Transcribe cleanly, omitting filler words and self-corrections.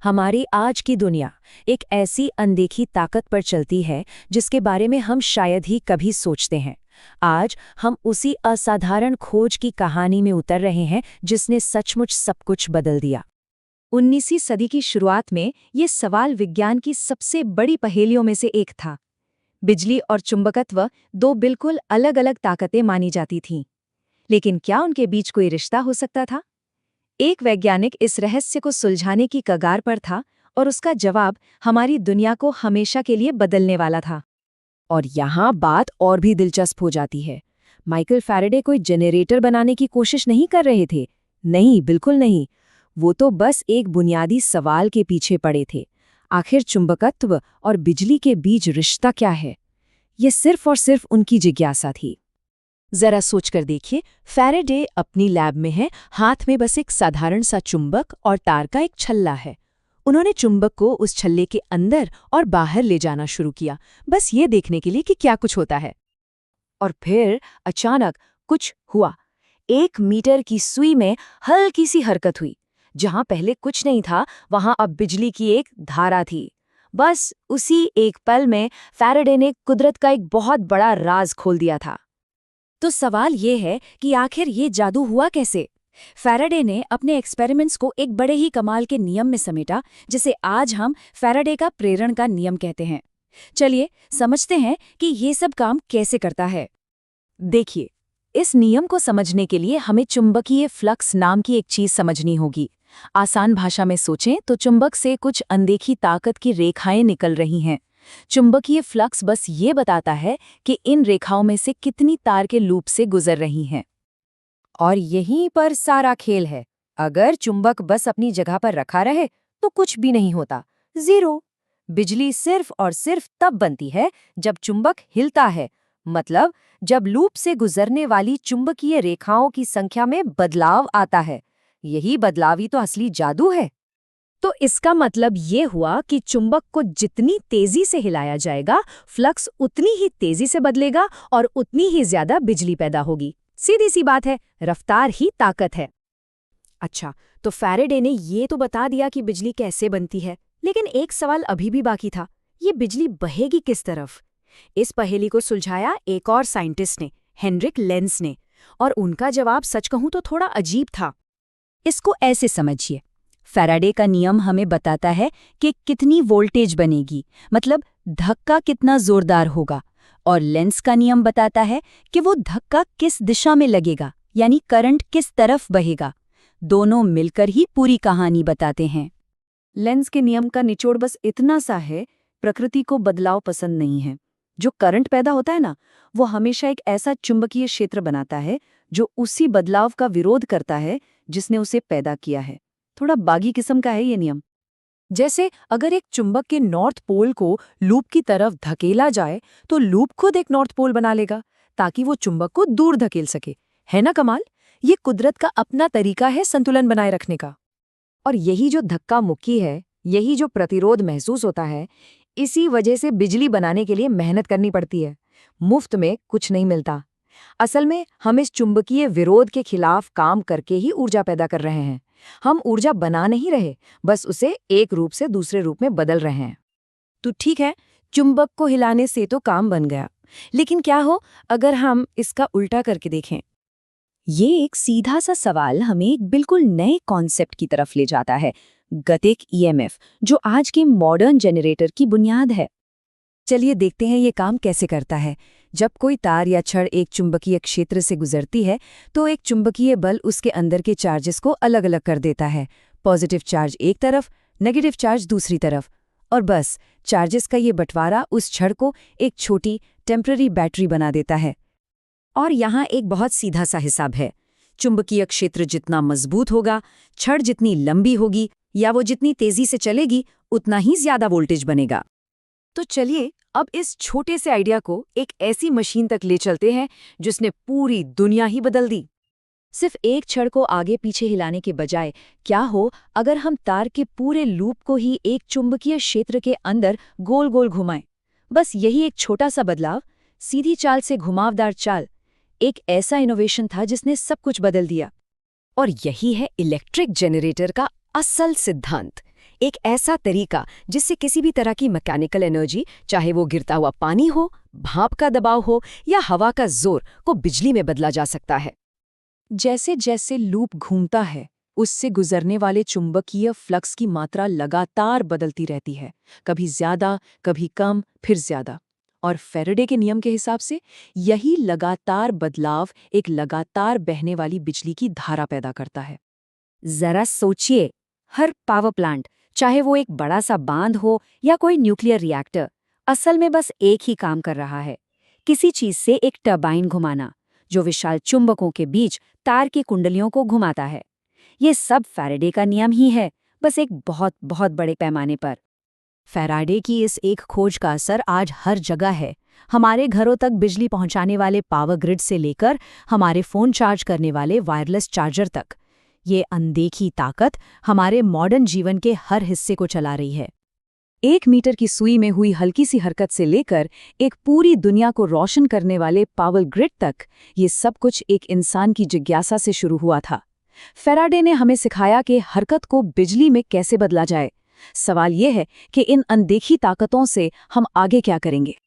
हमारी आज की दुनिया एक ऐसी अनदेखी ताकत पर चलती है जिसके बारे में हम शायद ही कभी सोचते हैं। आज हम उसी असाधारण खोज की कहानी में उतर रहे हैं जिसने सचमुच सब कुछ बदल दिया। 19वीं सदी की शुरुआत में ये सवाल विज्ञान की सबसे बड़ी पहेलियों में से एक था। बिजली और चुंबकत्व दो बिल्कुल अलग अलग ताकतें मानी जाती थीं, लेकिन क्या उनके बीच कोई रिश्ता हो सकता था? एक वैज्ञानिक इस रहस्य को सुलझाने की कगार पर था और उसका जवाब हमारी दुनिया को हमेशा के लिए बदलने वाला था। और यहाँ बात और भी दिलचस्प हो जाती है। माइकल फैराडे कोई जनरेटर बनाने की कोशिश नहीं कर रहे थे। नहीं, बिल्कुल नहीं। वो तो बस एक बुनियादी सवाल के पीछे पड़े थे। आखिर चुंबकत्व और बिजली के बीच रिश्ता क्या है? ये सिर्फ और सिर्फ उनकी जिज्ञासा थी। जरा सोचकर देखिए, फैराडे अपनी लैब में है, हाथ में बस एक साधारण सा चुंबक और तार का एक छल्ला है। उन्होंने चुंबक को उस छल्ले के अंदर और बाहर ले जाना शुरू किया, बस ये देखने के लिए कि क्या कुछ होता है। और फिर अचानक कुछ हुआ। 1 मीटर की सुई में हल्की सी हरकत हुई। जहां पहले कुछ नहीं था, वहां अब बिजली की एक धारा थी। बस उसी एक पल में फैराडे ने कुदरत का एक बहुत बड़ा राज खोल दिया था। तो सवाल ये है कि आखिर ये जादू हुआ कैसे? फैराडे ने अपने एक्सपेरिमेंट्स को एक बड़े ही कमाल के नियम में समेटा, जिसे आज हम फैराडे का प्रेरण का नियम कहते हैं। चलिए समझते हैं कि ये सब काम कैसे करता है। देखिए, इस नियम को समझने के लिए हमें चुंबकीय फ्लक्स नाम की एक चीज समझनी होगी। आसान भाषा में सोचें तो चुंबक से कुछ अनदेखी ताकत की रेखाएं निकल रही हैं। चुंबकीय फ्लक्स बस ये बताता है कि इन रेखाओं में से कितनी तार के लूप से गुजर रही हैं। और यहीं पर सारा खेल है। अगर चुंबक बस अपनी जगह पर रखा रहे तो कुछ भी नहीं होता, जीरो। बिजली सिर्फ और सिर्फ तब बनती है जब चुंबक हिलता है, मतलब जब लूप से गुजरने वाली चुंबकीय रेखाओं की संख्या में बदलाव आता है। यही बदलाव ही तो असली जादू है। तो इसका मतलब ये हुआ कि चुंबक को जितनी तेजी से हिलाया जाएगा, फ्लक्स उतनी ही तेजी से बदलेगा और उतनी ही ज्यादा बिजली पैदा होगी। सीधी सी बात है, रफ्तार ही ताकत है। अच्छा, तो फैराडे ने ये तो बता दिया कि बिजली कैसे बनती है, लेकिन एक सवाल अभी भी बाकी था। ये बिजली बहेगी किस तरफ? इस पहेली को सुलझाया एक और साइंटिस्ट ने, हेनरिक लेंस ने, और उनका जवाब सच कहूं तो थोड़ा अजीब था। इसको ऐसे समझिए, फैराडे का नियम हमें बताता है कि कितनी वोल्टेज बनेगी, मतलब धक्का कितना जोरदार होगा, और लेंस का नियम बताता है कि वो धक्का किस दिशा में लगेगा, यानी करंट किस तरफ बहेगा। दोनों मिलकर ही पूरी कहानी बताते हैं। लेंस के नियम का निचोड़ बस इतना सा है, प्रकृति को बदलाव पसंद नहीं है। जो करंट पैदा होता है ना, वो हमेशा एक ऐसा चुंबकीय क्षेत्र बनाता है जो उसी बदलाव का विरोध करता है जिसने उसे पैदा किया है। थोड़ा बागी किस्म का है ये नियम। जैसे अगर एक चुंबक के नॉर्थ पोल को लूप की तरफ धकेला जाए तो लूप खुद एक नॉर्थ पोल बना लेगा ताकि वो चुंबक को दूर धकेल सके। है ना कमाल? ये कुदरत का अपना तरीका है संतुलन बनाए रखने का। और यही जो धक्का मुक्की है, यही जो प्रतिरोध महसूस होता है, इसी वजह से बिजली बनाने के लिए मेहनत करनी पड़ती है। मुफ्त में कुछ नहीं मिलता। असल में हम इस चुंबकीय विरोध के खिलाफ काम करके ही ऊर्जा पैदा कर रहे हैं। हम ऊर्जा बना नहीं रहे, बस उसे एक रूप से दूसरे रूप में बदल रहे हैं। तो ठीक है, चुंबक को हिलाने से तो काम बन गया, लेकिन क्या हो अगर हम इसका उल्टा करके देखें? ये एक सीधा सा सवाल हमें एक बिल्कुल नए कॉन्सेप्ट की तरफ ले जाता है, गतिक ईएमएफ, जो आज के मॉडर्न जनरेटर की बुनियाद है। चलिए देखते हैं ये काम कैसे करता है। जब कोई तार या छड़ एक चुंबकीय क्षेत्र से गुजरती है तो एक चुंबकीय बल उसके अंदर के चार्जेस को अलग अलग कर देता है। पॉजिटिव चार्ज एक तरफ, नेगेटिव चार्ज दूसरी तरफ, और बस चार्जेस का ये बंटवारा उस छड़ को एक छोटी टेम्पररी बैटरी बना देता है। और यहाँ एक बहुत सीधा सा हिसाब है। चुंबकीय क्षेत्र जितना मजबूत होगा, छड़ जितनी लंबी होगी या वो जितनी तेजी से चलेगी, उतना ही ज्यादा वोल्टेज बनेगा। तो चलिए अब इस छोटे से आइडिया को एक ऐसी मशीन तक ले चलते हैं जिसने पूरी दुनिया ही बदल दी। सिर्फ एक छड़ को आगे पीछे हिलाने के बजाय क्या हो अगर हम तार के पूरे लूप को ही एक चुंबकीय क्षेत्र के अंदर गोल गोल घुमाएं? बस यही एक छोटा सा बदलाव, सीधी चाल से घुमावदार चाल, एक ऐसा इनोवेशन था जिसने सब कुछ बदल दिया। और यही है इलेक्ट्रिक जनरेटर का असल सिद्धांत। एक ऐसा तरीका जिससे किसी भी तरह की मैकेनिकल एनर्जी, चाहे वो गिरता हुआ पानी हो, भाप का दबाव हो या हवा का जोर, को बिजली में बदला जा सकता है। जैसे जैसे लूप घूमता है, उससे गुजरने वाले चुंबकीय फ्लक्स की मात्रा लगातार बदलती रहती है, कभी ज्यादा, कभी कम, फिर ज्यादा। और फैराडे के नियम के हिसाब से यही लगातार बदलाव एक लगातार बहने वाली बिजली की धारा पैदा करता है। जरा सोचिए, हर पावर प्लांट, चाहे वो एक बड़ा सा बांध हो या कोई न्यूक्लियर रिएक्टर, असल में बस एक ही काम कर रहा है, किसी चीज से एक टरबाइन घुमाना, जो विशाल चुंबकों के बीच तार की कुंडलियों को घुमाता है। ये सब फैराडे का नियम ही है, बस एक बहुत बहुत बड़े पैमाने पर। फैराडे की इस एक खोज का असर आज हर जगह है। हमारे घरों तक बिजली पहुंचाने वाले पावर ग्रिड से लेकर हमारे फोन चार्ज करने वाले वायरलेस चार्जर तक, ये अनदेखी ताकत हमारे मॉडर्न जीवन के हर हिस्से को चला रही है। 1 मीटर की सुई में हुई हल्की सी हरकत से लेकर एक पूरी दुनिया को रोशन करने वाले पावर ग्रिड तक, ये सब कुछ एक इंसान की जिज्ञासा से शुरू हुआ था। फैराडे ने हमें सिखाया कि हरकत को बिजली में कैसे बदला जाए। सवाल यह है कि इन अनदेखी ताकतों से हम आगे क्या करेंगे।